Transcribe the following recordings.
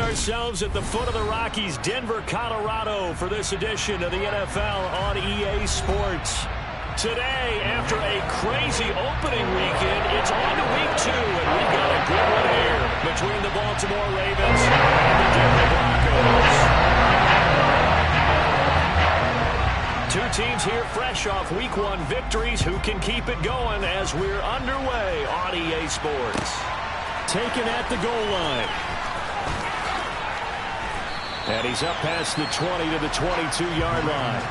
ourselves at the foot of the Rockies, Denver, Colorado, for this edition of the NFL on EA Sports. Today, after a crazy opening weekend, it's on to week 2, and we got a good one here between the Baltimore Ravens and the Denver Broncos. Two teams here fresh off week 1 victories who can keep it going as we're underway on EA Sports. Taken at the goal line. And he's up past the 20 to the 22-yard line.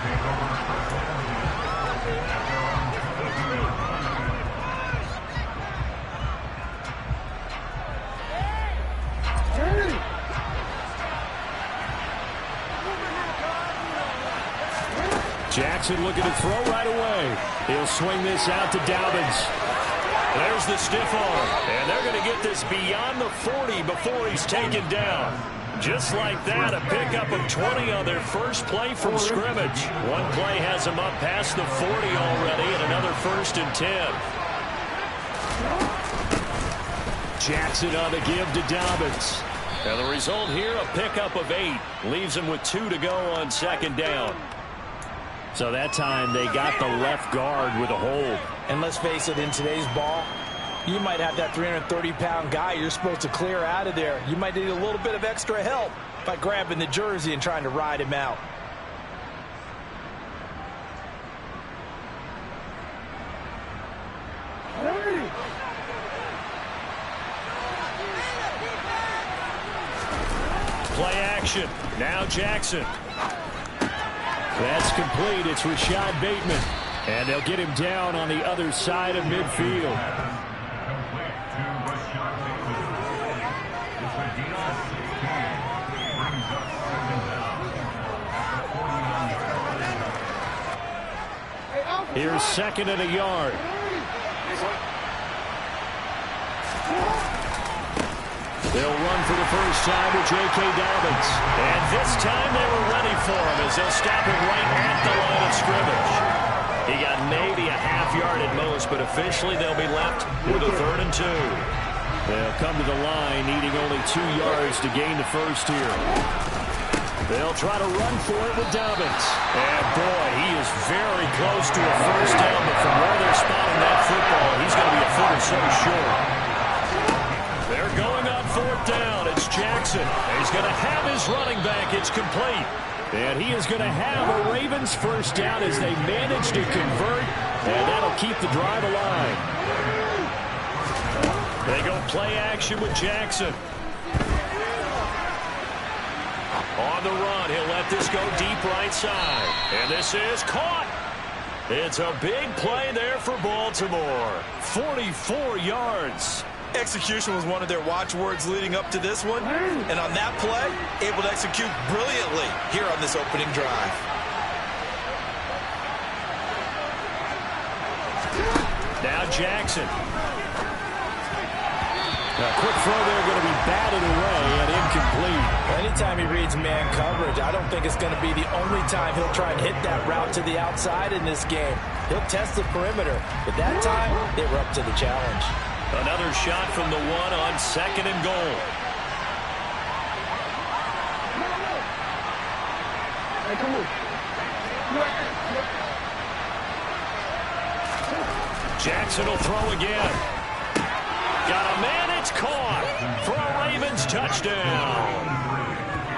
Jackson looking to throw right away. He'll swing this out to Dobbins. There's the stiff arm. And they're going to get this beyond the 40 before he's taken down. Just like that, a pickup of 20 on their first play from scrimmage. One play has them up past the 40 already, and another 1st and 10. Jackson on the give to Dobbins. And the result here, a pickup of 8. Leaves them with 2 to go on 2nd down. So that time they got the left guard with a hold. And let's face it, in today's ball, you might have that 330-pound guy you're supposed to clear out of there. You might need a little bit of extra help by grabbing the jersey and trying to ride him out. Play action. Now Jackson. That's complete. It's Rashad Bateman. And they'll get him down on the other side of midfield. Here's 2nd and a yard. They'll run for the first time with J.K. Dobbins. And this time they were ready for him as they'll stop him right at the line of scrimmage. He got maybe a half yard at most, but officially they'll be left with a 3rd and 2. They'll come to the line needing only 2 yards to gain the first here. They'll try to run for it with Dobbins. And boy, he is very close to a first down, but from where they're spotting that football, he's going to be a foot or so short. They're going on 4th down. It's Jackson. He's going to have his running back. It's complete. And he is going to have a Ravens first down as they manage to convert, and that'll keep the drive alive. They go play action with Jackson. On the run, he'll let this go deep right side. And this is caught. It's a big play there for Baltimore. 44 yards. Execution was one of their watchwords leading up to this one. And on that play, able to execute brilliantly here on this opening drive. Now Jackson. A quick throw there going to be batted away and incomplete. Anytime he reads man coverage, I don't think it's going to be the only time he'll try and hit that route to the outside in this game. He'll test the perimeter, but that time they were up to the challenge. Another shot from the 1 on 2nd and goal. Jackson will throw again. Got a man, it's caught for a Ravens touchdown.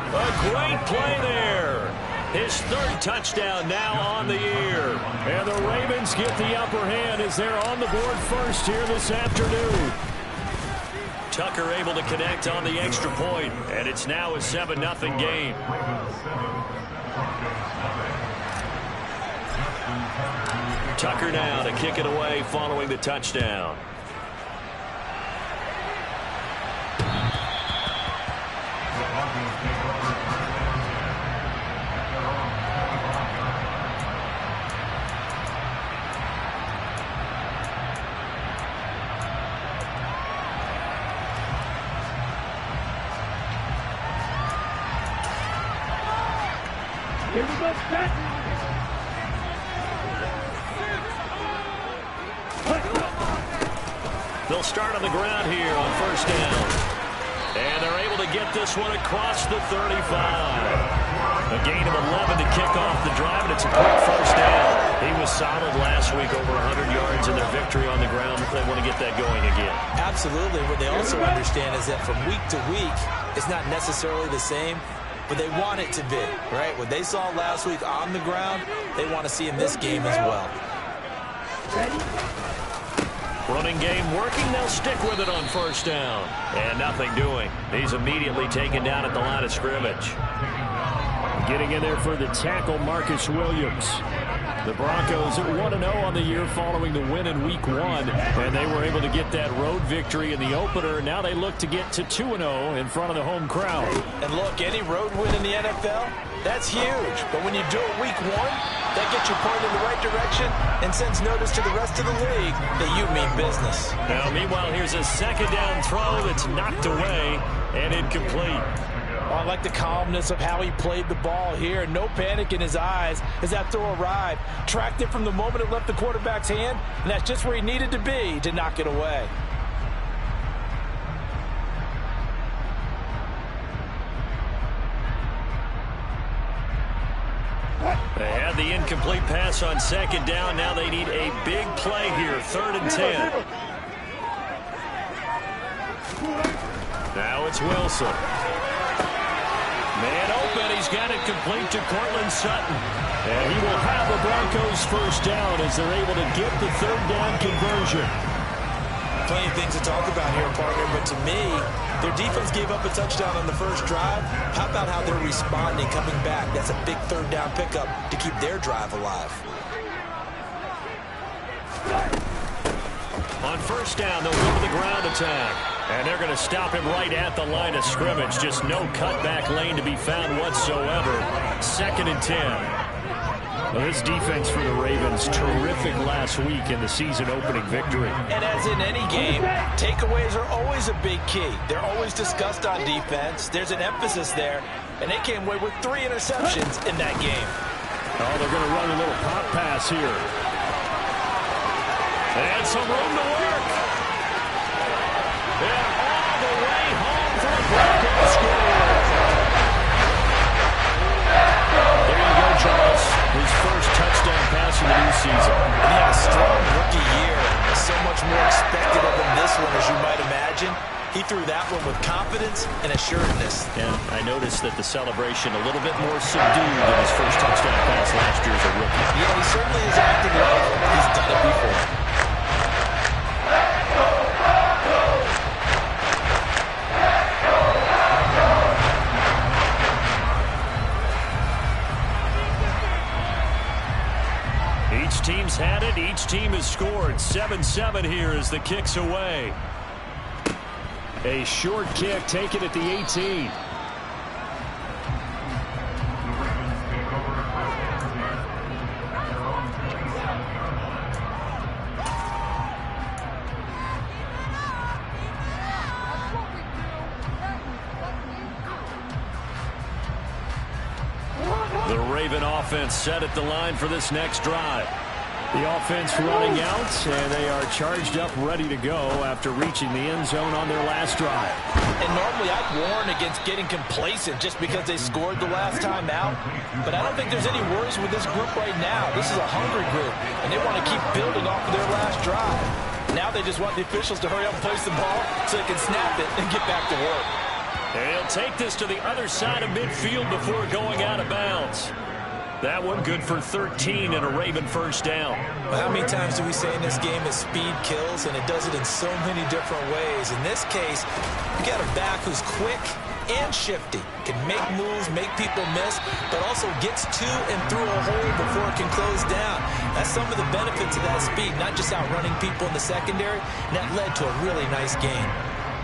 A great play there. His 3rd touchdown now on the year. And the Ravens get the upper hand as they're on the board first here this afternoon. Tucker able to connect on the extra point, and it's now a 7-0 game. Tucker now to kick it away following the touchdown. They'll start on the ground here on 1st down. And they're able to get this one across the 35. A gain of 11 to kick off the drive, and it's a quick first down. He was solid last week, over 100 yards in their victory on the ground. They want to get that going again. Absolutely. What they also understand is that from week to week, it's not necessarily the same, but they want it to be, right? What they saw last week on the ground, they want to see in this game as well. Running game working. They'll stick with it on first down. And nothing doing. He's immediately taken down at the line of scrimmage. Getting in there for the tackle, Marcus Williams. The Broncos are 1-0 on the year following the win in Week 1, and they were able to get that road victory in the opener. Now they look to get to 2-0 in front of the home crowd. And look, any road win in the NFL, that's huge. But when you do it Week 1, that gets you pointed in the right direction and sends notice to the rest of the league that you mean business. Now, meanwhile, here's a second down throw that's knocked away and incomplete. Oh, I like the calmness of how he played the ball here. No panic in his eyes as that throw arrived. Tracked it from the moment it left the quarterback's hand, and that's just where he needed to be to knock it away. They had the incomplete pass on second down. Now they need a big play here, 3rd and 10. Now it's Wilson. Man open, he's got it complete to Cortland Sutton. And he will have the Broncos first down as they're able to get the 3rd down conversion. Plenty of things to talk about here, partner, but to me, their defense gave up a touchdown on the first drive. How about how they're responding, coming back? That's a big 3rd down pickup to keep their drive alive. On first down, they'll go to the ground attack. And they're going to stop him right at the line of scrimmage. Just no cutback lane to be found whatsoever. 2nd and 10. Well, this defense for the Ravens, terrific last week in the season-opening victory. And as in any game, takeaways are always a big key. They're always discussed on defense. There's an emphasis there, and they came away with 3 interceptions in that game. Oh, they're going to run a little pop pass here. And some room to work. And all the way home for the Broncos score. There you go, Charles. His first touchdown pass of the new season. And he had a strong rookie year. So much more expected of him this one, as you might imagine. He threw that one with confidence and assuredness. And I noticed that the celebration a little bit more subdued than his first touchdown pass last year as a rookie. Yeah, he certainly is acting like he's done it before. Each team's had it. Each team has scored. 7-7 here as the kick's away. A short kick taken at the 18. The Raven offense set at the line for this next drive. The offense running out, and they are charged up, ready to go after reaching the end zone on their last drive. And normally I'd warn against getting complacent just because they scored the last time out. But I don't think there's any worries with this group right now. This is a hungry group, and they want to keep building off of their last drive. Now they just want the officials to hurry up and place the ball so they can snap it and get back to work. And he'll take this to the other side of midfield before going out of bounds. That one good for 13 and a Raven first down. Well, how many times do we say in this game that speed kills, and it does it in so many different ways? In this case, you got a back who's quick and shifty, can make moves, make people miss, but also gets to and through a hole before it can close down. That's some of the benefits of that speed, not just outrunning people in the secondary, and that led to a really nice game.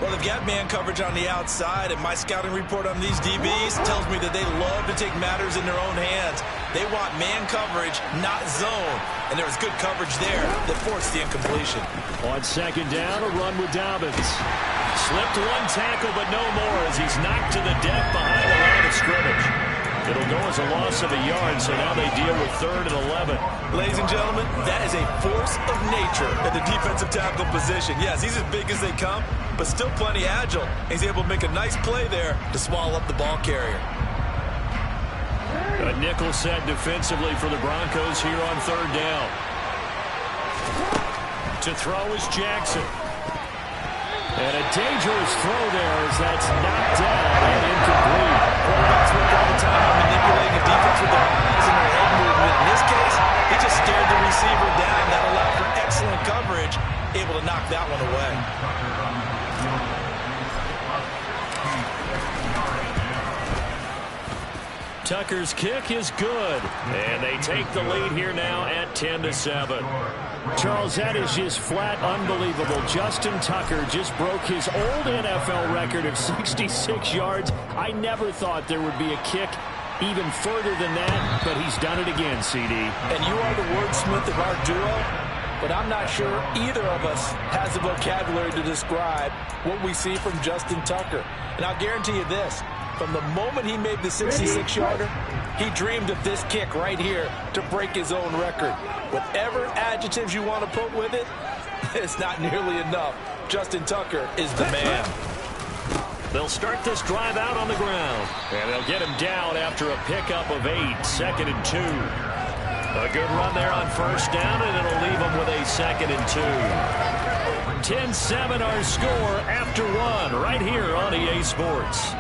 Well, they've got man coverage on the outside, and my scouting report on these DBs tells me that they love to take matters in their own hands. They want man coverage, not zone, and there was good coverage there that forced the incompletion. On second down, a run with Dobbins. Slipped one tackle, but no more as he's knocked to the deck behind the line of scrimmage. It'll go as a loss of a yard, so now they deal with 3rd and 11. Ladies and gentlemen, that is a force of nature at the defensive tackle position. Yes, he's as big as they come, but still plenty agile. He's able to make a nice play there to swallow up the ball carrier. A nickel set defensively for the Broncos here on 3rd down. To throw is Jackson. And a dangerous throw there as that's knocked down and incomplete. Quarterbacks work all the time on manipulating a defense with their eyes and their head movement. In this case, he just stared the receiver down. That allowed for excellent coverage, able to knock that one away. Tucker's kick is good. And they take the lead here now at 10-7. Charles, that is just flat unbelievable. Justin Tucker just broke his old NFL record of 66 yards. I never thought there would be a kick even further than that, but he's done it again, CD. And you are the wordsmith of our duo, but I'm not sure either of us has the vocabulary to describe what we see from Justin Tucker. And I'll guarantee you this. From the moment he made the 66-yarder, he dreamed of this kick right here to break his own record. Whatever adjectives you want to put with it, it's not nearly enough. Justin Tucker is the man. They'll start this drive out on the ground, and they'll get him down after a pickup of 8, 2nd and 2. A good run there on 1st down, and it'll leave him with a 2nd and 2. 10-7 our score after 1 right here on EA Sports.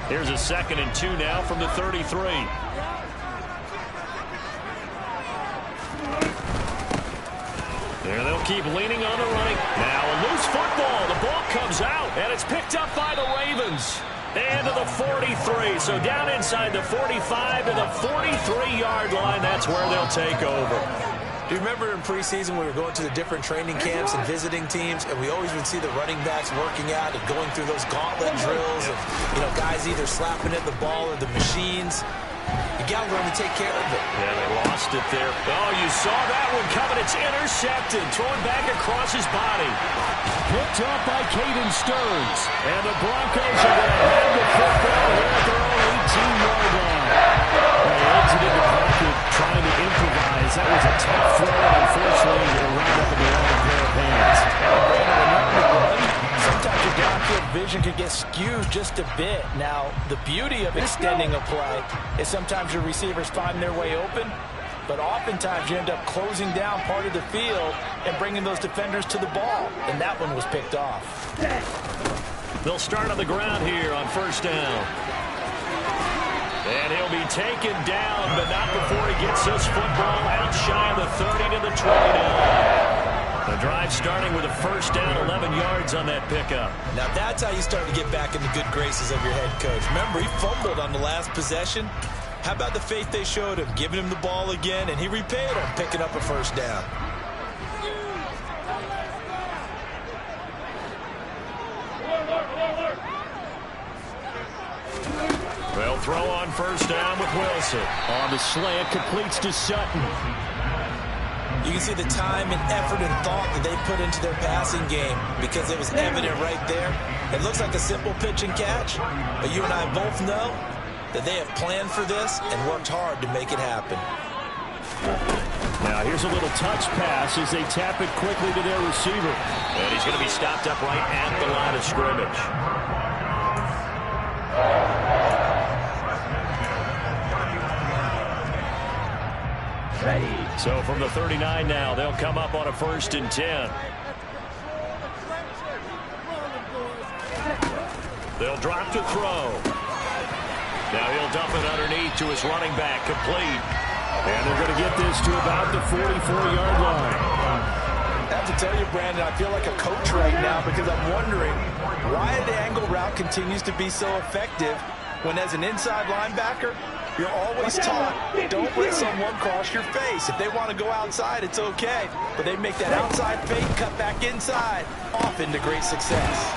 Here's a 2nd and 2 now from the 33. There they'll keep leaning on the running. Now a loose football. The ball comes out, and it's picked up by the Ravens. And to the 43. So down inside the 45 to the 43-yard line. That's where they'll take over. Do you remember in preseason we were going to the different training camps and visiting teams, and we always would see the running backs working out and going through those gauntlet drills of, guys either slapping at the ball or the machines. You got to learn to take care of it. Yeah, they lost it there. Oh, you saw that one coming. It's intercepted. Thrown back across his body. Picked up by Caden Stearns. And the Broncos are going to have the football here at their own 18-yard line. They exited the pocket trying to improvise. That was a tough throw. Unfortunately, it wound up in the wrong pair of hands. Sometimes your downfield vision can get skewed just a bit. Now, the beauty of extending a play is sometimes your receivers find their way open, but oftentimes you end up closing down part of the field and bringing those defenders to the ball, and that one was picked off. They'll start on the ground here on 1st down. And he'll be taken down, but not before he gets this football out shy of the 30 to the 29. The drive starting with a 1st down, 11 yards on that pickup. Now that's how you start to get back in the good graces of your head coach. Remember, he fumbled on the last possession. How about the faith they showed him, giving him the ball again, and he repaid him, picking up a 1st down. They'll throw on 1st down with Wilson. On the slant, completes to Sutton. You can see the time and effort and thought that they put into their passing game because it was evident right there. It looks like a simple pitch and catch, but you and I both know that they have planned for this and worked hard to make it happen. Now here's a little touch pass as they tap it quickly to their receiver. And he's going to be stopped up right at the line of scrimmage. So from the 39 now, they'll come up on a 1st and 10. They'll drop to throw. Now he'll dump it underneath to his running back, complete. And they're going to get this to about the 44-yard line. I have to tell you, Brandon, I feel like a coach right now because I'm wondering why the angle route continues to be so effective when as an inside linebacker, you're always taught, don't let someone cross your face. If they want to go outside, it's okay. But they make that outside fake, cut back inside, off into great success.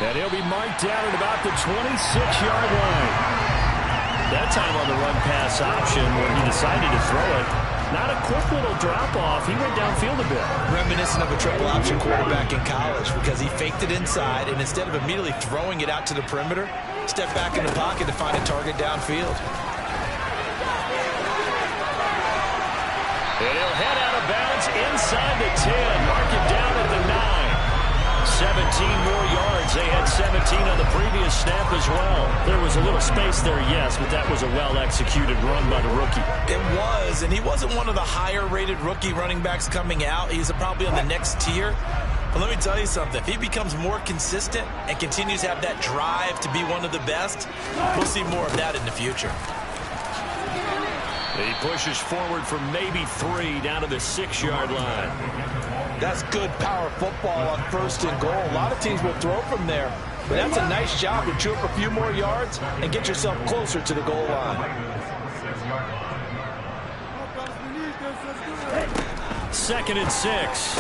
And he'll be marked down at about the 26-yard line. That time on the run pass option where he decided to throw it. Not a quick little drop-off. He went downfield a bit. Reminiscent of a triple option quarterback in college because he faked it inside, and instead of immediately throwing it out to the perimeter, stepped back in the pocket to find a target downfield. And he'll head out of bounds inside the 10. Mark it down at the 9. 17 more yards. They had 17 on the previous snap as well. There was a little space there, yes, but that was a well-executed run by the rookie. It was, and he wasn't one of the higher-rated rookie running backs coming out. He's probably on the next tier. But let me tell you something. If he becomes more consistent and continues to have that drive to be one of the best, we'll see more of that in the future. He pushes forward for maybe 3 down to the 6-yard line. That's good power football on 1st and goal. A lot of teams will throw from there, but that's a nice job to chew up a few more yards and get yourself closer to the goal line. 2nd and 6.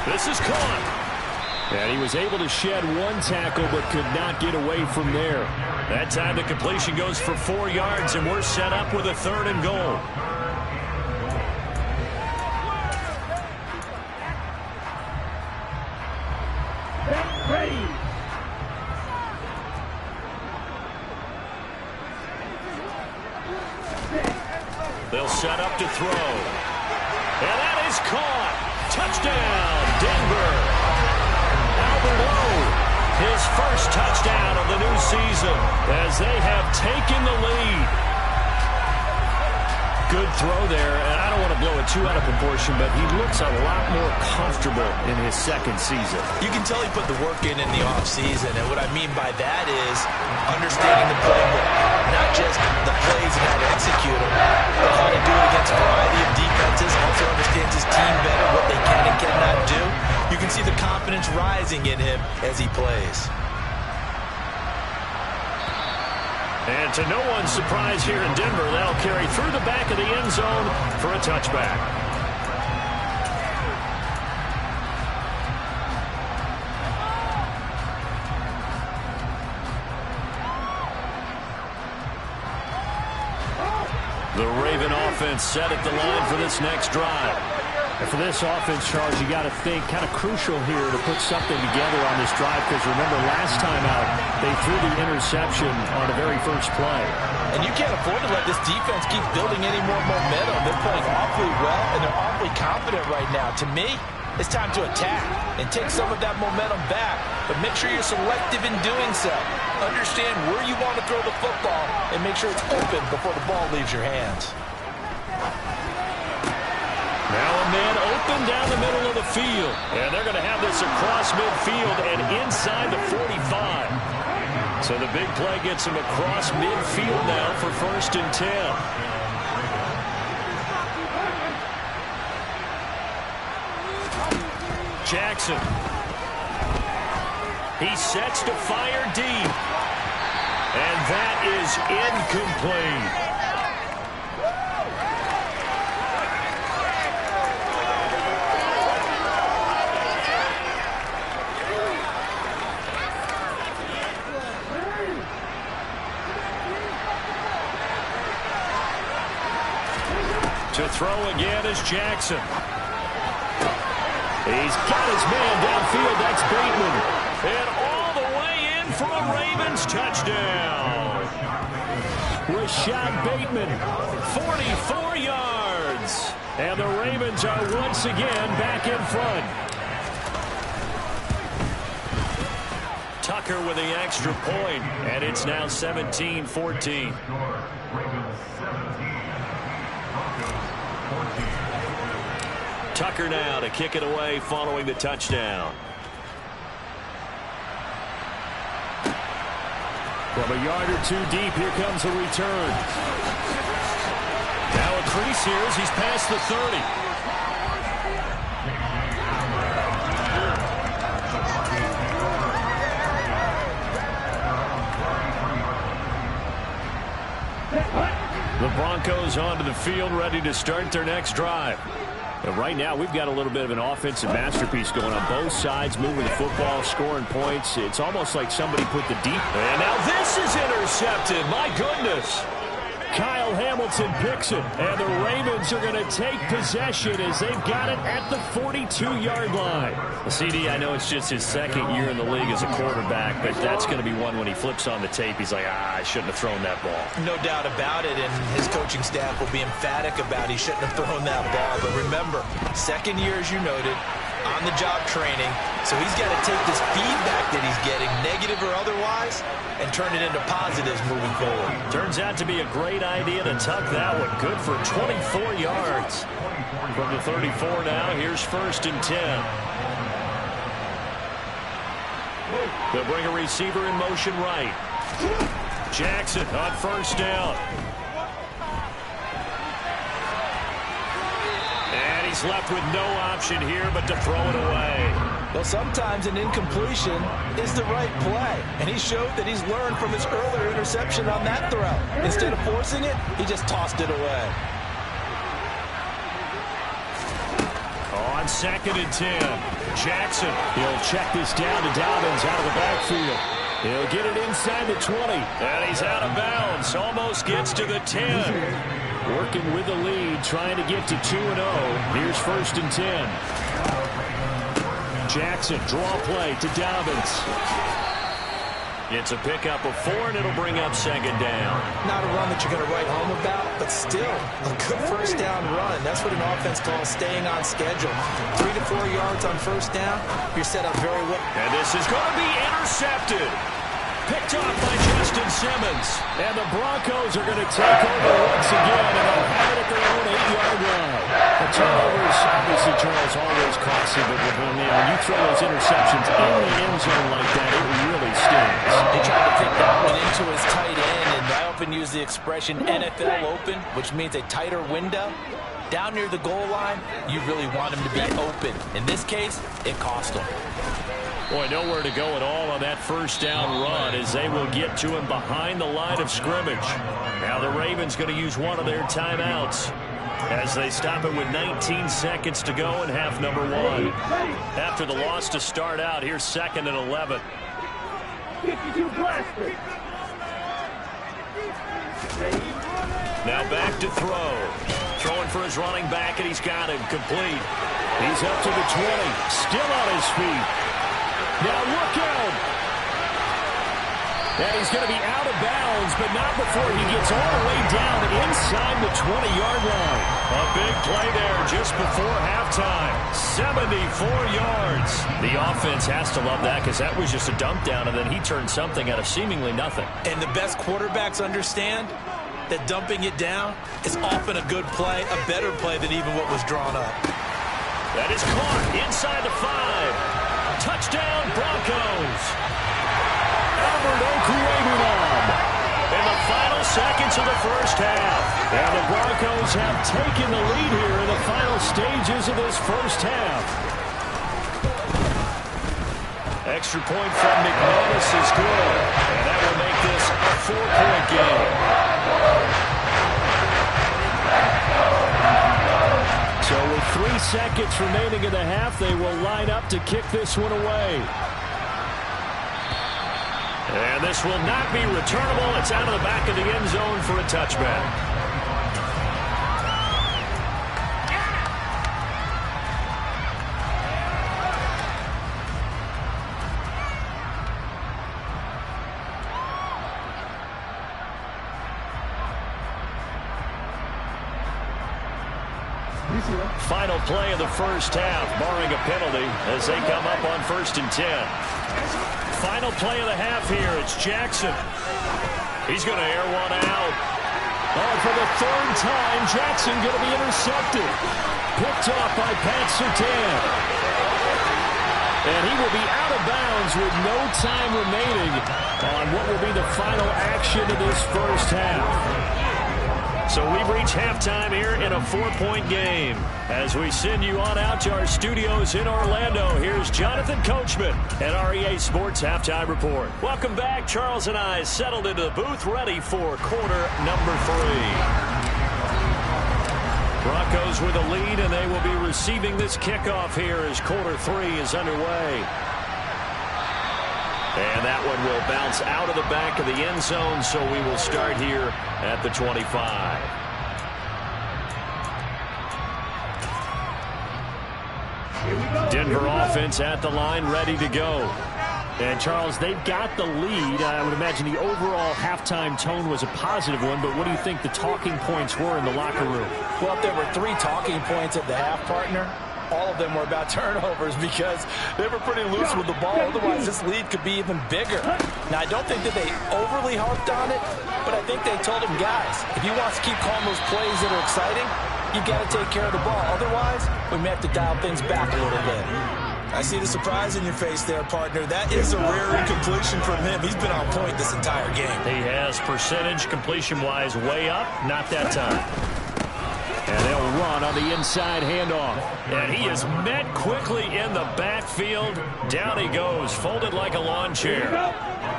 This is caught. And he was able to shed 1 tackle but could not get away from there. That time the completion goes for 4 yards, and we're set up with a 3rd and goal. They'll set up to throw. And that is caught. Touchdown, Denver. Albert Lowe, his first touchdown of the new season as they have taken the lead. Good throw there, and I don't want to blow it too out of proportion, but he looks a lot more comfortable in his 2nd season. You can tell he put the work in the offseason, and what I mean by that is understanding the playbook, not just the plays and how to execute them, but how to do it against a variety of defenses, also understands his team better, what they can and cannot do. You can see the confidence rising in him as he plays. And to no one's surprise here in Denver, they'll carry through the back of the end zone for a touchback. The Raven offense set at the line for this next drive. And for this offense, Charles, you got to think kind of crucial here to put something together on this drive, because remember last time out they threw the interception on the very first play. And you can't afford to let this defense keep building any more momentum. They're playing awfully well, and they're awfully confident right now. To me, it's time to attack and take some of that momentum back, but make sure you're selective in doing so. Understand where you want to throw the football and make sure it's open before the ball leaves your hands. Now a man open down the middle of the field. And they're going to have this across midfield and inside the 45. So the big play gets him across midfield now for 1st and 10. Jackson. He sets to fire deep. And that is incomplete. To throw again is Jackson. He's got his man downfield. That's Bateman. And all the way in for a Ravens touchdown. Rashad Bateman, 44 yards. And the Ravens are once again back in front. Tucker with the extra point, and it's now 17-14. Tucker now to kick it away following the touchdown. From a yard or 2 deep, here comes a return. Now a crease here as he's past the 30. The Broncos onto the field, ready to start their next drive. And right now, we've got a little bit of an offensive masterpiece going on both sides, moving the football, scoring points. It's almost like somebody put the deep. And now this is intercepted. My goodness. Kyle Hamilton picks it, and the Ravens are going to take possession as they've got it at the 42-yard line. The CD, I know it's just his second year in the league as a quarterback, but that's going to be one when he flips on the tape. He's like, I shouldn't have thrown that ball. No doubt about it, and his coaching staff will be emphatic about he shouldn't have thrown that ball. But remember, second year, as you noted, on-the-job training, so he's got to take this feedback that he's getting, negative or otherwise, and turn it into positives moving forward. Turns out to be a great idea to tuck that one. Good for 24 yards. From the 34 now, here's 1st and 10. They'll bring a receiver in motion right. Jackson on 1st down. And he's left with no option here but to throw it away. Well, sometimes an incompletion is the right play, and he showed that he's learned from his earlier interception on that throw. Instead of forcing it, he just tossed it away. On 2nd and 10, Jackson. He'll check this down to Dobbins out of the backfield. He'll get it inside the 20. And he's out of bounds. Almost gets to the 10. Working with the lead, trying to get to 2-0. Here's 1st and 10. Jackson, draw play to Dobbins. It's a pickup of 4, and it'll bring up 2nd down. Not a run that you're going to write home about, but still a good 1st down run. That's what an offense calls staying on schedule. 3 to 4 yards on 1st down, you're set up very well. And this is going to be intercepted. Picked off by Justin Simmons. And the Broncos are going to take over once again, and they'll have it at their own 8-yard line. The turnovers, obviously, Charles, always costly, but when you throw those interceptions in the end zone like that, it really stings. They tried to pick that one into his tight end, and I often use the expression NFL open, which means a tighter window. Down near the goal line, you really want him to be open. In this case, it cost him. Boy, nowhere to go at all on that 1st down run as they will get to him behind the line of scrimmage. Now the Ravens going to use one of their timeouts as they stop it with 19 seconds to go in half number 1. After the loss to start out, here's 2nd and 11. Now back to throw. Throwing for his running back, and he's got him complete. He's up to the 20, still on his feet. Now look out. And he's going to be out of bounds, but not before he gets all the way down inside the 20-yard line. A big play there just before halftime. 74 yards. The offense has to love that because that was just a dump down, and then he turned something out of seemingly nothing. And the best quarterbacks understand that dumping it down is often a good play, a better play than even what was drawn up. That is caught inside the 5. Touchdown, Broncos. Albert Okwuegbunam in the final seconds of the 1st half. And the Broncos have taken the lead here in the final stages of this 1st half. Extra point from McManus is good. And that will make this a 4-point game. So with 3 seconds remaining in the half, they will line up to kick this one away. And this will not be returnable. It's out of the back of the end zone for a touchback. Final play of the 1st half, barring a penalty, as they come up on 1st and 10. Final play of the half here. It's Jackson. He's going to air one out. Oh, for the 3rd time, Jackson going to be intercepted. Picked off by Pat Surtain. And he will be out of bounds with no time remaining on what will be the final action of this 1st half. So we've reached halftime here in a 4-point game. As we send you on out to our studios in Orlando, here's Jonathan Coachman at REA Sports Halftime Report. Welcome back. Charles and I settled into the booth ready for quarter number 3. Broncos with a lead, and they will be receiving this kickoff here as quarter 3 is underway. And that one will bounce out of the back of the end zone, so we will start here at the 25. Denver offense at the line, ready to go. And, Charles, they've got the lead. I would imagine the overall halftime tone was a positive one, but what do you think the talking points were in the locker room? Well, if there were 3 talking points at the half, partner, all of them were about turnovers because they were pretty loose with the ball. Otherwise, this lead could be even bigger. Now, I don't think that they overly harped on it, but I think they told him, guys, if he wants to keep calling those plays that are exciting, you've got to take care of the ball. Otherwise, we may have to dial things back a little bit. I see the surprise in your face there, partner. That is a rare incompletion from him. He's been on point this entire game. He has percentage completion-wise way up. Not that time. And they'll run on the inside handoff. And he is met quickly in the backfield. Down he goes, folded like a lawn chair.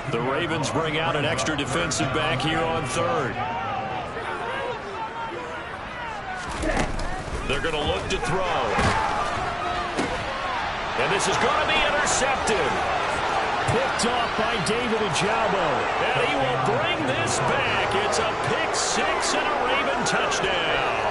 The Ravens bring out an extra defensive back here on 3rd. They're going to look to throw. And this is going to be intercepted. Picked off by David Ojabo. And he will bring this back. It's a pick 6 and a Raven touchdown.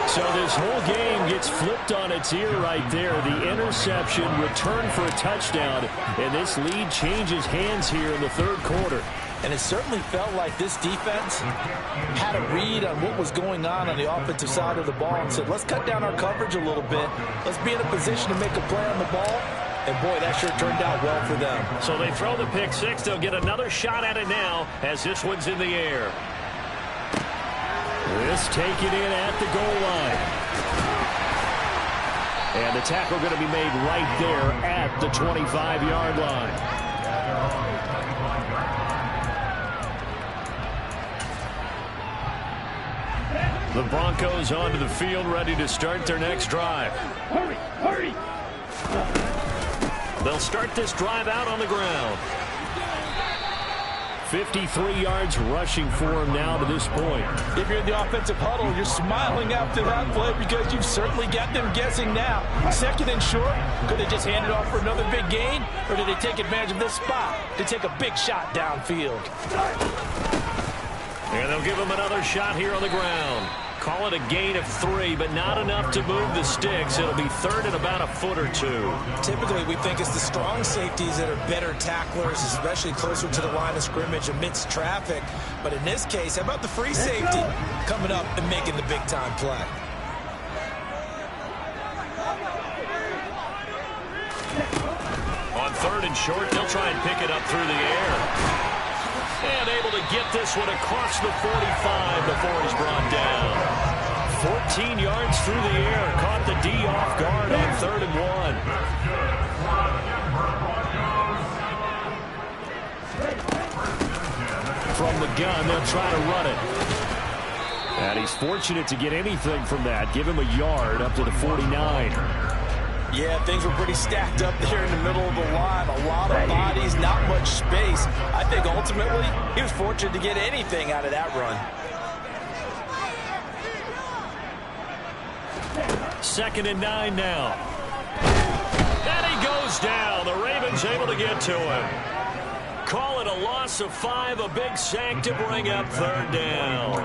So this whole game gets flipped on its ear right there. The interception, return for a touchdown. And this lead changes hands here in the 3rd quarter. And it certainly felt like this defense had a read on what was going on the offensive side of the ball and said, let's cut down our coverage a little bit. Let's be in a position to make a play on the ball. And, boy, that sure turned out well for them. So they throw the pick 6. They'll get another shot at it now as this one's in the air. This taken in at the goal line. And the tackle going to be made right there at the 25-yard line. The Broncos onto the field, ready to start their next drive. Hurry, hurry! They'll start this drive out on the ground. 53 yards rushing for him now to this point. If you're in the offensive huddle, you're smiling after that play because you've certainly got them guessing now. 2nd and short, could they just hand it off for another big gain, or did they take advantage of this spot to take a big shot downfield? And they'll give him another shot here on the ground. Call it a gain of 3, but not enough to move the sticks. It'll be 3rd and about a foot or 2. Typically, we think it's the strong safeties that are better tacklers, especially closer to the line of scrimmage amidst traffic. But in this case, how about the free safety coming up and making the big-time play? On 3rd and short, they'll try and pick it up through the air. And able to get this one across the 45 before he's brought down. 14 yards through the air. Caught the D off guard on 3rd and 1. From the gun, they'll try to run it. And he's fortunate to get anything from that. Give him a yard up to the 49. Yeah, things were pretty stacked up there in the middle of the line. A lot of bodies, not much space. I think ultimately he was fortunate to get anything out of that run. 2nd and 9 now. And he goes down. The Ravens able to get to him. Call it a loss of 5, a big sack to bring up 3rd down.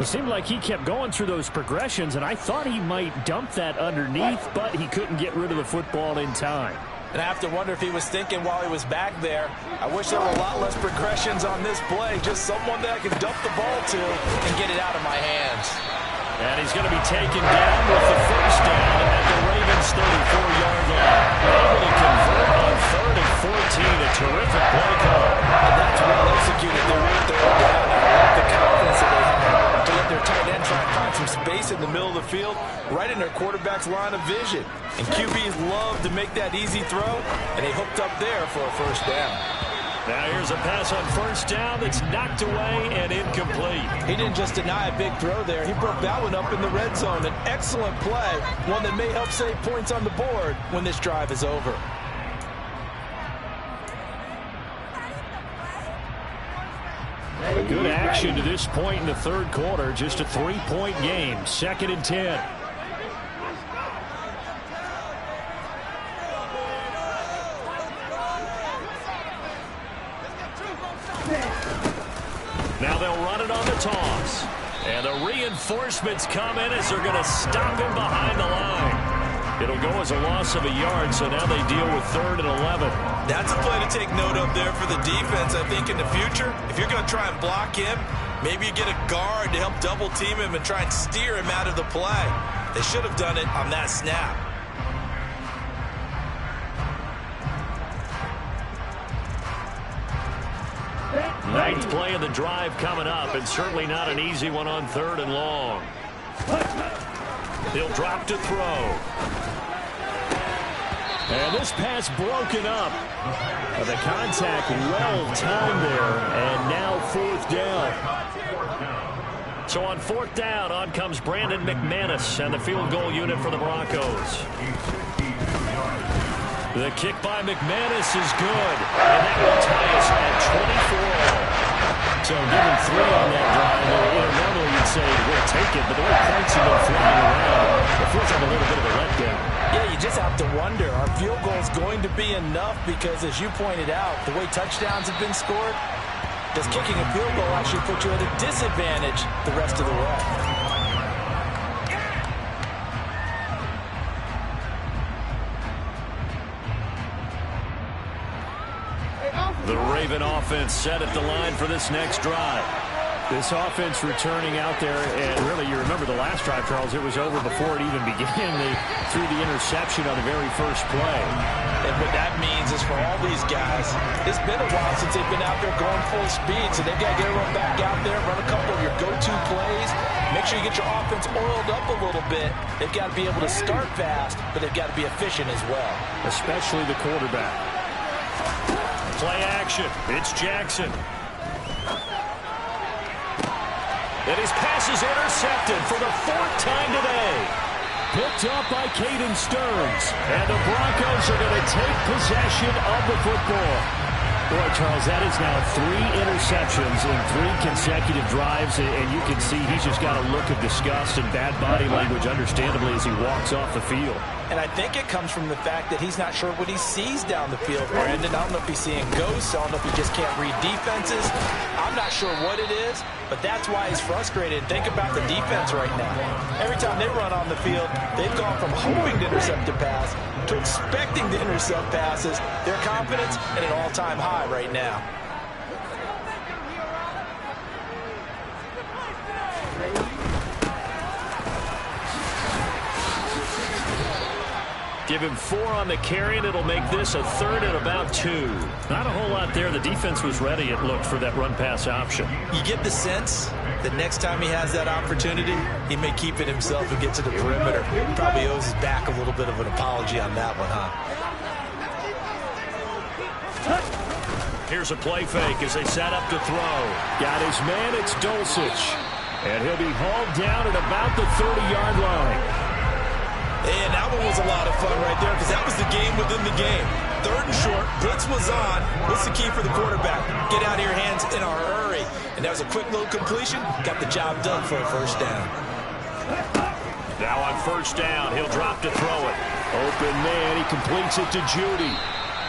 It seemed like he kept going through those progressions, and I thought he might dump that underneath, but he couldn't get rid of the football in time. And I have to wonder if he was thinking while he was back there, I wish there were a lot less progressions on this play, just someone that I could dump the ball to and get it out of my hands. And he's going to be taken down with the 1st down at the Ravens' 34-yard line. Able to convert on 3rd and 14, a terrific play call. And that's well executed. They're right there down. I love the confidence that they have to let their tight end try and find some space in the middle of the field, right in their quarterback's line of vision. And QBs love to make that easy throw, and they hooked up there for a 1st down. Now here's a pass on 1st down that's knocked away and incomplete. He didn't just deny a big throw there. He broke that one up in the red zone. An excellent play, one that may help save points on the board when this drive is over. Good action possession to this point in the third quarter. Just a 3-point game. 2nd and 10. Now they'll run it on the toss. And the reinforcements come in as they're going to stop him behind the line. It'll go as a loss of a yard, so now they deal with 3rd and 11. That's a play to take note of there for the defense, I think, in the future. If you're going to try and block him, maybe you get a guard to help double team him and try and steer him out of the play. They should have done it on that snap. Ninth play of the drive coming up, and certainly not an easy one on 3rd and long. He'll drop to throw. And this pass broken up. The contact well timed there, and now 4th down. So on 4th down, on comes Brandon McManus and the field goal unit for the Broncos. The kick by McManus is good, and that will tie us at 24. So given 3 on that drive, normally you'd say we'll take it, but the way points have been flying around, it feels like a little bit of a letdown. Yeah, you just have to wonder, are field goals going to be enough? Because as you pointed out, the way touchdowns have been scored, does kicking a field goal actually put you at a disadvantage the rest of the way? The Raven offense set at the line for this next drive. This offense returning out there, and really, you remember the last drive, Charles, it was over before it even began. They threw the interception on the very first play. And what that means is for all these guys, it's been a while since they've been out there going full speed, so they've got to get everyone back out there, run a couple of your go-to plays, make sure you get your offense oiled up a little bit. They've got to be able to start fast, but they've got to be efficient as well. Especially the quarterback. Play action. It's Jackson. And his pass is intercepted for the 4th time today. Picked up by Caden Stearns. And the Broncos are going to take possession of the football. Boy, Charles, that is now 3 interceptions in 3 consecutive drives, and you can see he's just got a look of disgust and bad body language, understandably, as he walks off the field. And I think it comes from the fact that he's not sure what he sees down the field, Brandon. I don't know if he's seeing ghosts. I don't know if he just can't read defenses. I'm not sure what it is, but that's why he's frustrated. Think about the defense right now. Every time they run on the field, they've gone from hoping to intercept a pass to expecting to intercept passes. Their confidence at an all-time high right now. Give him 4 on the carry, and it'll make this a 3rd and about 2. Not a whole lot there. The defense was ready, it looked, for that run-pass option. You get the sense that next time he has that opportunity, he may keep it himself and get to the perimeter. He probably owes his back a little bit of an apology on that one, huh? Here's a play fake as they set up to throw. Got his man, it's Dulcich. And he'll be hauled down at about the 30-yard line. And that one was a lot of fun right there because that was the game within the game. 3rd and short, blitz was on. What's the key for the quarterback? Get out of your hands in a hurry. And that was a quick little completion. Got the job done for a 1st down. Now on 1st down, he'll drop to throw it. Open man, he completes it to Judy.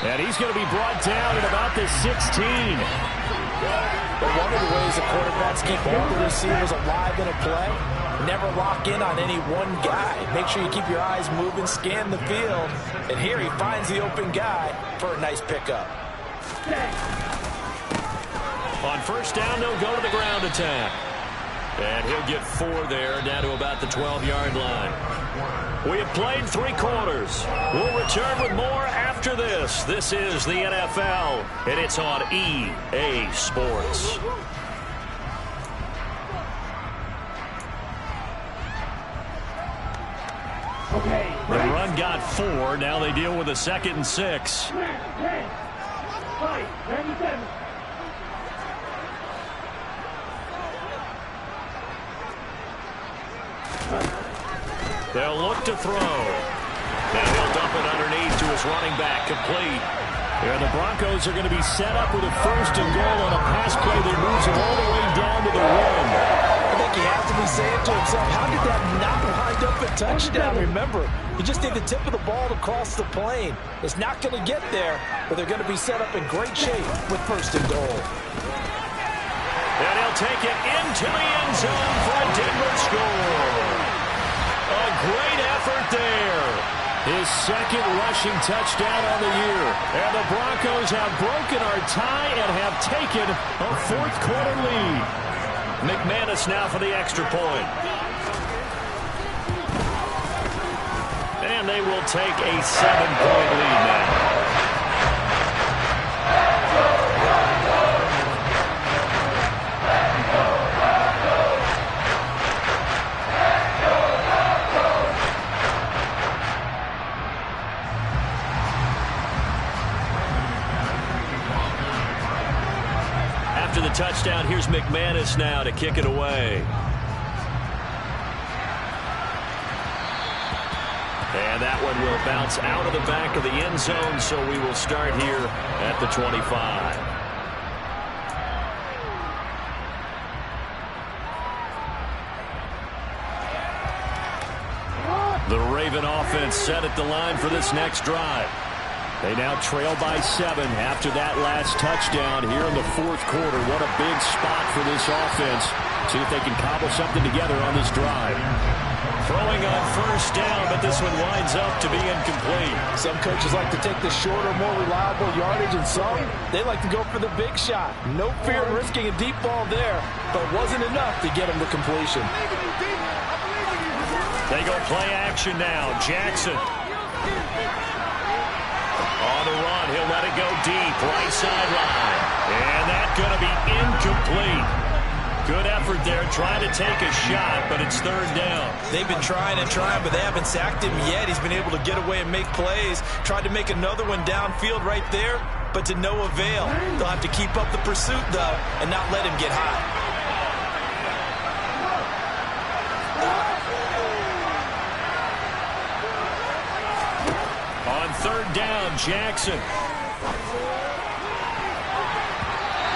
And he's going to be brought down at about the 16. But one of the ways the quarterbacks keep all the receivers alive in a play, never lock in on any one guy. Make sure you keep your eyes moving, scan the field. And here he finds the open guy for a nice pickup. On 1st down, they'll go to the ground attack. And he'll get 4 there, down to about the 12-yard line. We have played 3 quarters. We'll return with more after this. This is the NFL, and it's on EA Sports. The run got 4. Now they deal with a 2nd and 6. They'll look to throw. And he'll dump it underneath to his running back, complete. And the Broncos are going to be set up with a 1st and goal on a pass play that moves them all the way down to the 1. I think he has to be saying to himself, how did that not wind up a touchdown? Remember, you just need the tip of the ball to cross the plane. It's not going to get there, but they're going to be set up in great shape with 1st and goal. And he'll take it into the end zone for a Denver score. A great effort there. His 2nd rushing touchdown on the year. And the Broncos have broken our tie and have taken a 4th quarter lead. McManus now for the extra point. And they will take a 7-point lead now. After the touchdown, here's McManus now to kick it away. And that one will bounce out of the back of the end zone, so we will start here at the 25. The Raven offense set at the line for this next drive. They now trail by 7 after that last touchdown here in the 4th quarter. What a big spot for this offense. See if they can cobble something together on this drive. Throwing on 1st down, but this one winds up to be incomplete. Some coaches like to take the shorter, more reliable yardage, and some, they like to go for the big shot. No fear in risking a deep ball there, but wasn't enough to get him to completion. They go play action now. Jackson. On the run, he'll let it go deep, right sideline. And that's going to be incomplete. Good effort there, trying to take a shot, but it's 3rd down. They've been trying and trying, but they haven't sacked him yet. He's been able to get away and make plays. Tried to make another one downfield right there, but to no avail. They'll have to keep up the pursuit, though, and not let him get hot. On 3rd down, Jackson.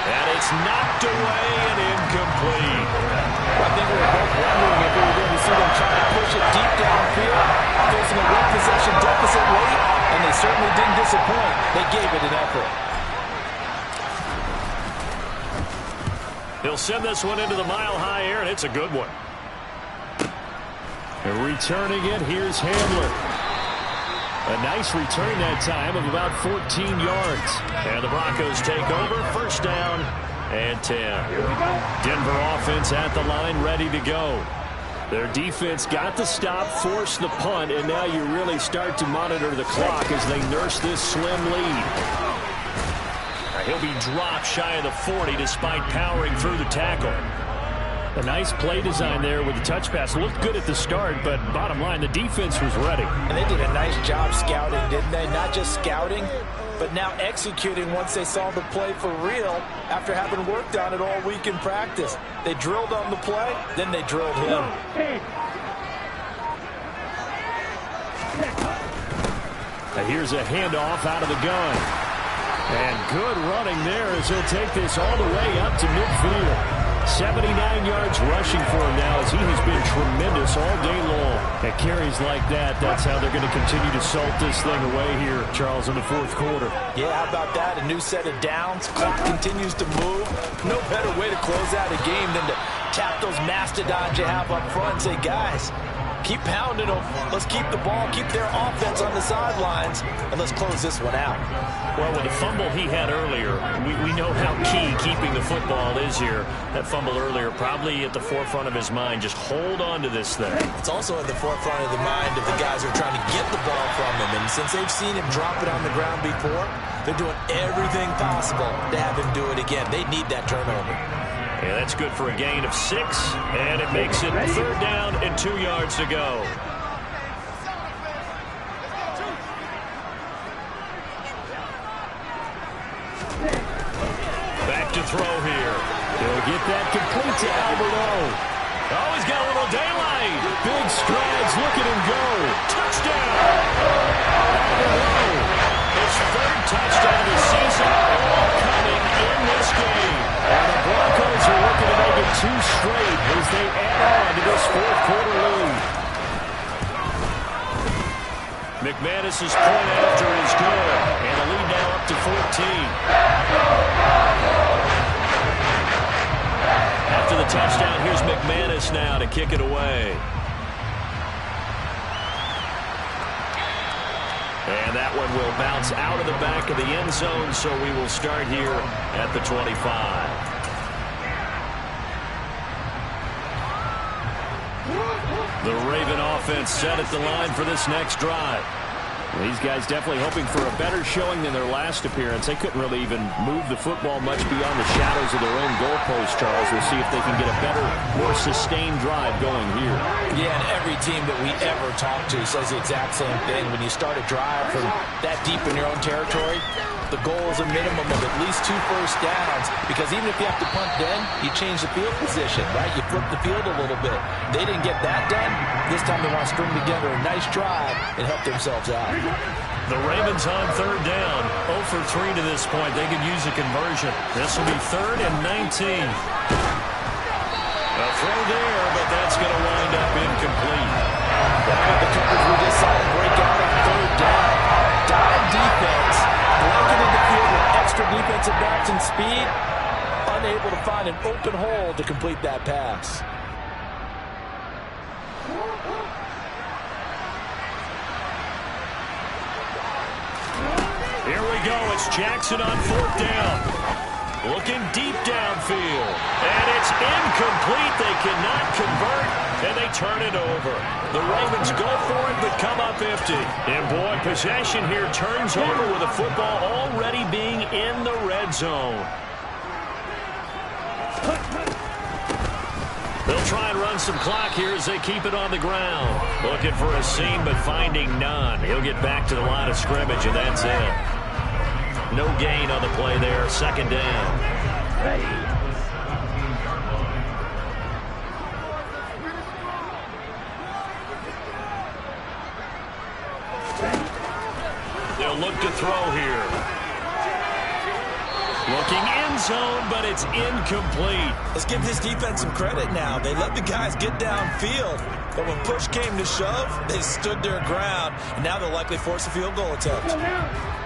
And it's knocked away and incomplete. I think we were both wondering if we were going to see them try to push it deep downfield, facing a one-possession deficit late, and they certainly didn't disappoint. They gave it an effort. He'll send this one into the mile-high air, and it's a good one. And returning it, here's Hamler. A nice return that time of about 14 yards. And the Broncos take over, 1st down and 10. Denver offense at the line, ready to go. Their defense got the stop, forced the punt, and now you really start to monitor the clock as they nurse this slim lead. He'll be dropped shy of the 40 despite powering through the tackle. A nice play design there with the touch pass. Looked good at the start, but bottom line, the defense was ready. And they did a nice job scouting, didn't they? Not just scouting, but now executing once they saw the play for real after having worked on it all week in practice. They drilled on the play, then they drilled him. Now here's a handoff out of the gun. And good running there as he'll take this all the way up to midfield. 79 yards rushing for him now as he has been tremendous all day long. At carries like that, that's how they're going to continue to salt this thing away here, Charles, in the 4th quarter. Yeah, how about that? A new set of downs. Clock continues to move. No better way to close out a game than to tap those mastodons you have up front and say, guys, keep pounding them. Let's keep the ball, keep their offense on the sidelines, and let's close this one out. Well, with the fumble he had earlier, we know how key keeping the football is here. That fumble earlier probably at the forefront of his mind. Just hold on to this thing. It's also at the forefront of the mind of the guys who are trying to get the ball from him. And since they've seen him drop it on the ground before, they're doing everything possible to have him do it again. They need that turnover. Yeah, that's good for a gain of 6, and it makes it 3rd down and 2 yards to go. Back to throw here. He'll get that complete to Alberto. Oh, he's got a little daylight. Big strides. Look at him go. Touchdown. Alberto. His 3rd touchdown of the two straight as they add on to this fourth-quarter lead. McManus's point after is good, and the lead now up to 14. After the touchdown, here's McManus now to kick it away. And that one will bounce out of the back of the end zone, so we will start here at the 25. The Raven offense set at the line for this next drive. These guys definitely hoping for a better showing than their last appearance. They couldn't really even move the football much beyond the shadows of their own goalpost, Charles. We'll see if they can get a better, more sustained drive going here. Yeah, and every team that we ever talk to says the exact same thing. When you start a drive from that deep in your own territory, the goal is a minimum of at least 2 first downs, because even if you have to punt then, you change the field position, right? You flip the field a little bit. They didn't get that done. This time they want to string together a nice drive and help themselves out. The Ravens on third down. 0 for 3 to this point. They could use a conversion. This will be 3rd and 19. A throw there, but that's going to wind up incomplete. The coverage we just saw break out on third down. Dime defense, blanketed the field with extra defensive backs and speed, unable to find an open hole to complete that pass. Here we go. It's Jackson on 4th down. Looking deep downfield. And it's incomplete. They cannot convert, and they turn it over. The Ravens go for it, but come up empty. And, boy, possession here turns over with the football already being in the red zone. They'll try and run some clock here as they keep it on the ground. Looking for a seam, but finding none. He'll get back to the line of scrimmage, and that's it. No gain on the play there. 2nd down. They'll look to throw here. Looking end zone, but it's incomplete. Let's give this defense some credit now. They let the guys get downfield, but when push came to shove, they stood their ground, and now they'll likely force a field goal attempt.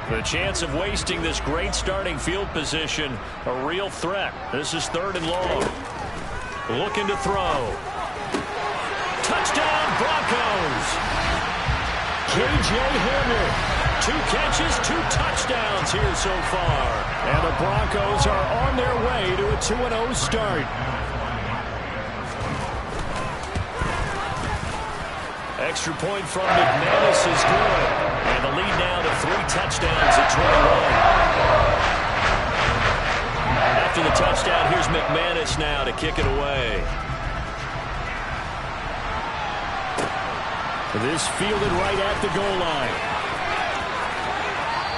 The chance of wasting this great starting field position, a real threat. This is 3rd and long. Looking to throw. Touchdown, Broncos! J.J. Hamler. 2 catches, 2 touchdowns here so far. And the Broncos are on their way to a 2-0 start. Extra point from McManus is good. And the lead now to 3 touchdowns at 21. After the touchdown, here's McManus now to kick it away. This fielded right at the goal line.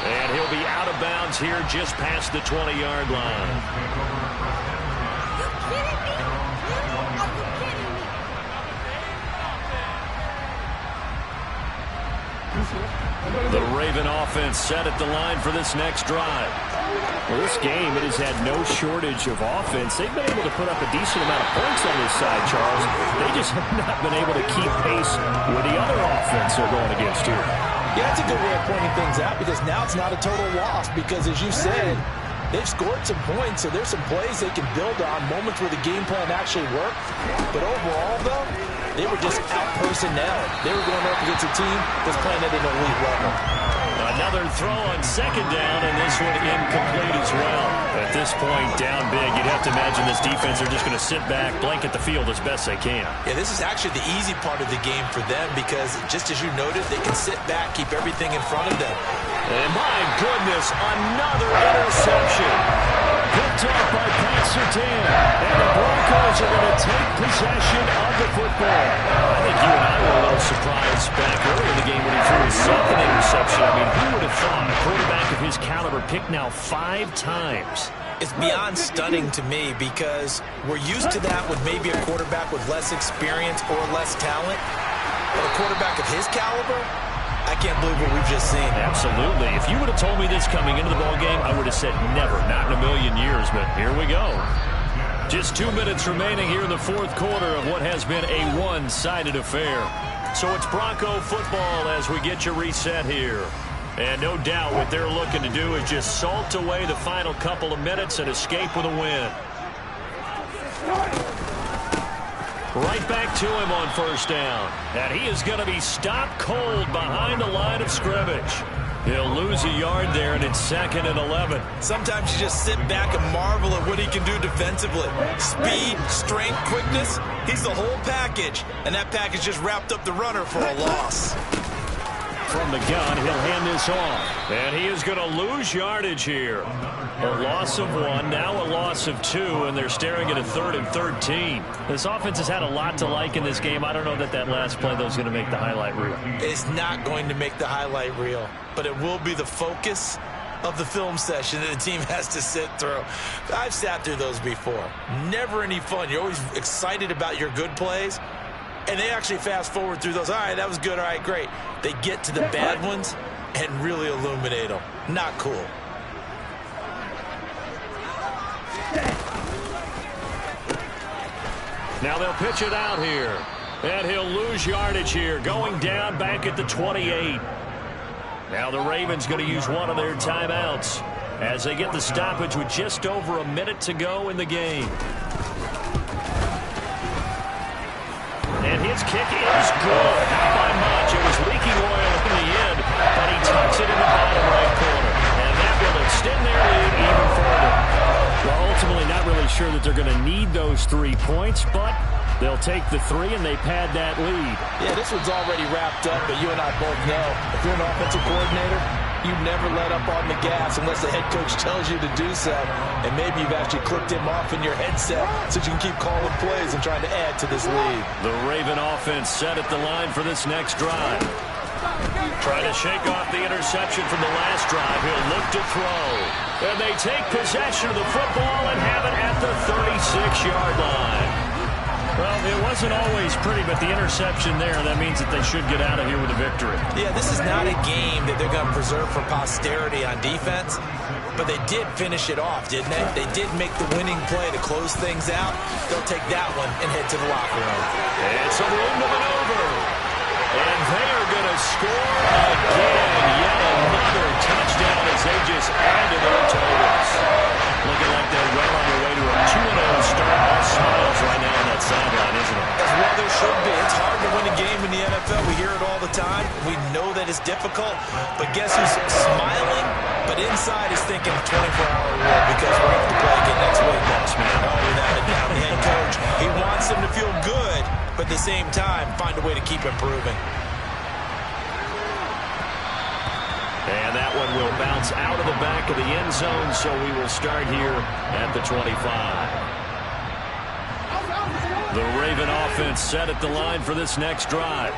And he'll be out of bounds here just past the 20-yard line. You kidding me? Are you kidding me? The Raven offense set at the line for this next drive. Well, this game, it has had no shortage of offense. They've been able to put up a decent amount of points on this side, Charles. They just have not been able to keep pace with the other offense they're going against here. Yeah, that's a good way of pointing things out, because now it's not a total loss, because as you said, they've scored some points, so there's some plays they can build on, moments where the game plan actually worked. But overall, though, they were just out-personnel. They were going up against a team that's playing at an elite level. Another throw on 2nd down, and this one incomplete as well. At this point, down big, you'd have to imagine this defense are just going to sit back, blanket the field as best they can. Yeah, this is actually the easy part of the game for them, because just as you noted, they can sit back, keep everything in front of them. And my goodness, another interception. Picked off by Pat Surtain. And the Broncos are going to take possession of the football. I think you and I were a little surprised back earlier in the game when he threw his 2nd interception. I mean, who would have thought a quarterback of his caliber picked now 5 times? It's beyond stunning to me, because we're used to that with maybe a quarterback with less experience or less talent. But a quarterback of his caliber, I can't believe what we've just seen. Absolutely. If you would have told me this coming into the ballgame, I would have said never, not in a million years, but here we go. Just 2 minutes remaining here in the fourth quarter of what has been a one-sided affair. So it's Bronco football as we get you reset here. And no doubt what they're looking to do is just salt away the final couple of minutes and escape with a win. Right back to him on first down. And he is going to be stopped cold behind the line of scrimmage. He'll lose a yard there, and it's 2nd and 11. Sometimes you just sit back and marvel at what he can do defensively. Speed, strength, quickness. He's the whole package. And that package just wrapped up the runner for a loss. From the gun, he'll hand this off. And he is going to lose yardage here. A loss of 1, now a loss of 2, and they're staring at a 3rd and 13. This offense has had a lot to like in this game. I don't know that last play, though, is going to make the highlight reel. It's not going to make the highlight reel, but it will be the focus of the film session that the team has to sit through. I've sat through those before. Never any fun. You're always excited about your good plays. And they actually fast forward through those. All right, that was good. All right, great. They get to the bad ones and really illuminate them. Not cool. Now they'll pitch it out here. And he'll lose yardage here. Going down back at the 28. Now the Ravens going to use one of their timeouts as they get the stoppage with just over a minute to go in the game. And his kick is good. Not by much. It was leaking oil in the end, but he tucks it in the bottom right corner. And that will extend their lead even further. Well, ultimately not really sure that they're going to need those 3 points, but they'll take the 3 and they pad that lead. Yeah, this one's already wrapped up, but you and I both know if you're an offensive coordinator, you never let up on the gas unless the head coach tells you to do so. And maybe you've actually clicked him off in your headset so you can keep calling plays and trying to add to this lead. The Raven offense set at the line for this next drive. Trying to shake off the interception from the last drive. He'll look to throw. And they take possession of the football and have it at the 36-yard line. Well, it wasn't always pretty, but the interception there, that means that they should get out of here with a victory. Yeah, this is not a game that they're going to preserve for posterity on defense, but they did finish it off, didn't they? They did make the winning play to close things out. They'll take that one and head to the locker room. It's a room to maneuver. And they are going to score again. Yet another touchdown as they just add to their totals. Looking like they're well on their way to a 2-0 start. All smiles right now on that sideline, isn't it? As well there should be. It's hard to win a game in the NFL. We hear it all the time. We know that it's difficult. But guess who's smiling? But inside is thinking 24-hour rule because we have to play again next week. Boss man. Oh, without a doubt, the head coach. He wants them to feel good, but at the same time, find a way to keep improving. And that one will bounce out of the back of the end zone, so we will start here at the 25. The Raven offense set at the line for this next drive.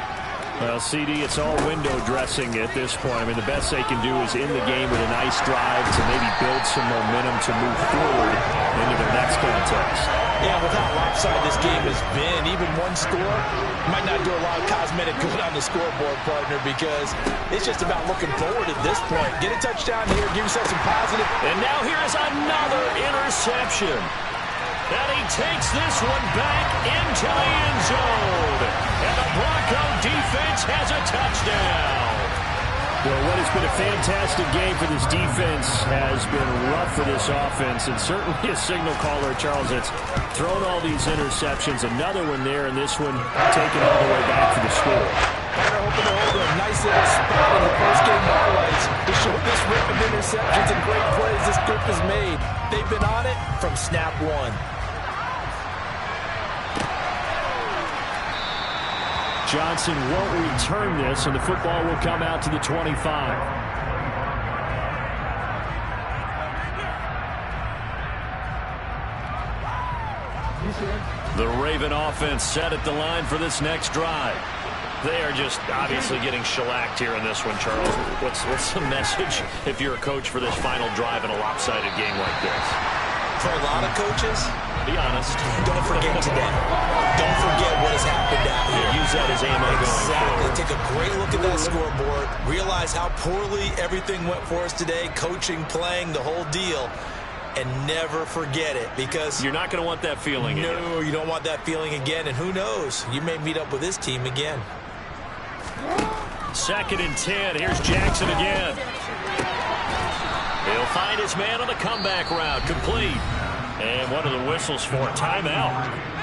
Well, CD, it's all window dressing at this point. I mean, the best they can do is in the game with a nice drive to maybe build some momentum to move forward into the next contest. Yeah, with how lopsided this game has been, even one score might not do a lot of cosmetic good on the scoreboard, partner, because it's just about looking forward at this point. Get a touchdown here, give yourself some positive. And now here is another interception. And he takes this one back into the end zone. And the Bronco defense has a touchdown. Well, what has been a fantastic game for this defense has been rough for this offense, and certainly a signal caller, Charles, that's thrown all these interceptions. Another one there, and this one taken all the way back for the score. They're hoping to hold a nice little spot in the post-game highlights to show this rip of interceptions and great plays this group has made. They've been on it from snap one. Johnson won't return this, and the football will come out to the 25. The Raven offense set at the line for this next drive. They are just obviously getting shellacked here in this one, Charles. What's the message if you're a coach for this final drive in a lopsided game like this? For a lot of coaches, be honest, don't forget today. Don't forget what has happened out here. Use that as ammo going forward. Take a great look at that scoreboard. Realize how poorly everything went for us today. Coaching, playing, the whole deal. and never forget it, because you're not going to want that feeling again. No, you don't want that feeling again, and who knows, you may meet up with this team again. 2nd and 10. Here's Jackson again. He'll find his man on the comeback route. Complete. And what are the whistles for? Timeout.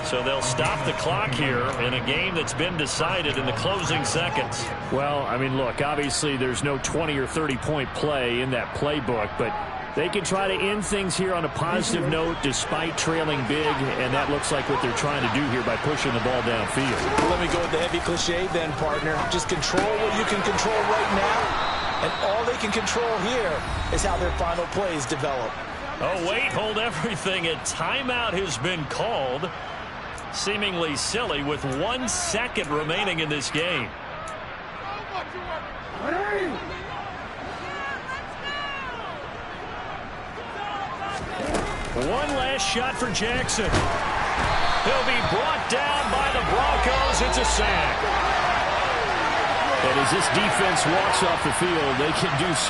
So they'll stop the clock here in a game that's been decided in the closing seconds. Well, I mean, look, obviously there's no 20 or 30-point play in that playbook, but they can try to end things here on a positive note despite trailing big, and that looks like what they're trying to do here by pushing the ball downfield. Let me go with the heavy cliche then, partner. Just control what you can control right now, and all they can control here is how their final plays develop. Oh, wait, hold everything. A timeout has been called. Seemingly silly with 1 second remaining in this game. One last shot for Jackson. He'll be brought down by the Broncos. It's a sack. And as this defense walks off the field, they can do so